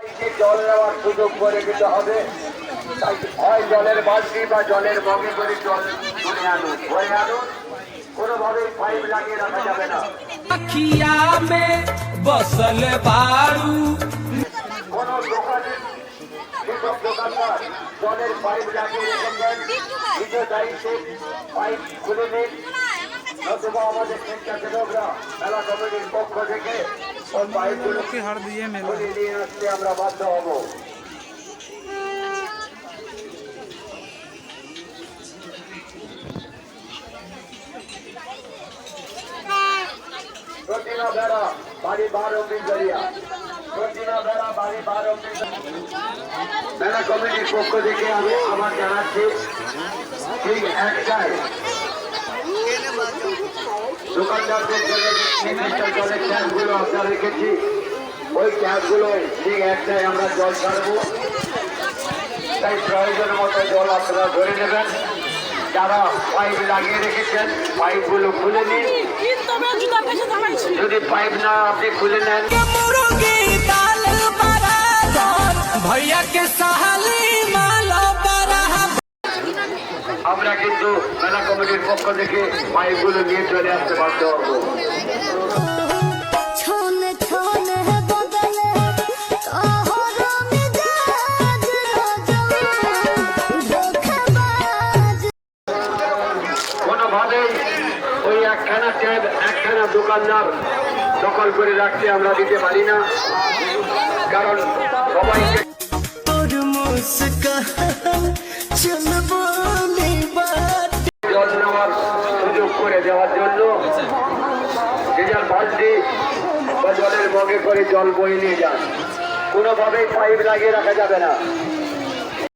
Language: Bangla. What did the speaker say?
জল নেওয়ার সুযোগ করে দিতে হবে। তাই হয় জলের বালতি বা জলের মগে করে জল ধরে আনুন, ভরে আনুন। কোনোভাবেই পাইপ লাগিয়ে রাখা যাবে না। বসল বাড়ু কোন দোকানে যেসব দোকানদার জলের পাইপ লাগিয়ে রেখেছেন, নিজ দায়িত্বে পাইপ খুলে দিন, নতুবা আমাদের স্বেচ্ছাসেবকরা মেলা কমিটির পক্ষ থেকে ওই পাইপগুলো খুলে নিয়ে আসতে আমরা বাধ্য হব। প্রতিমা বেড়া বাড়ি 12 জড়িয়া, প্রতিমা বেড়া বাড়ি 12 মেলা কমিটির পক্ষ থেকে আমি আমার জানাচ্ছি, ঠিক একটাই দোকানদারদের জন্য জলের ট্যাঙ্কগুলো আমরা রেখেছি, ওই ট্যাঙ্কগুলো ঠিক একটাই আমরা জল ছাড়বো। তাই প্রয়োজন মতো জল আপনারা ধরে নেবেন। যারা পাইপ লাগিয়ে রেখেছেন পাইপগুলো খুলে নিন। যদি পাইপ না আপনি খুলে নেন, भैया के सहाली माला আমরা কিন্তু মেলা কমিটির পক্ষ থেকে পাইপগুলো নিয়ে চলে আসতে বাধ্য হবো। কোনোভাবেই ওই একখানা ট্যাব একখানা দোকানদার দখল করে রাখতে আমরা দিতে পারি না, কারণ সবাইকে জল নেওয়ার সুযোগ করে দেওয়ার জন্য যে যার বালতি বা জলের মগে করে জল বয়ে নিয়ে যান। কোনোভাবেই পাইপ লাগিয়ে রাখা যাবে না।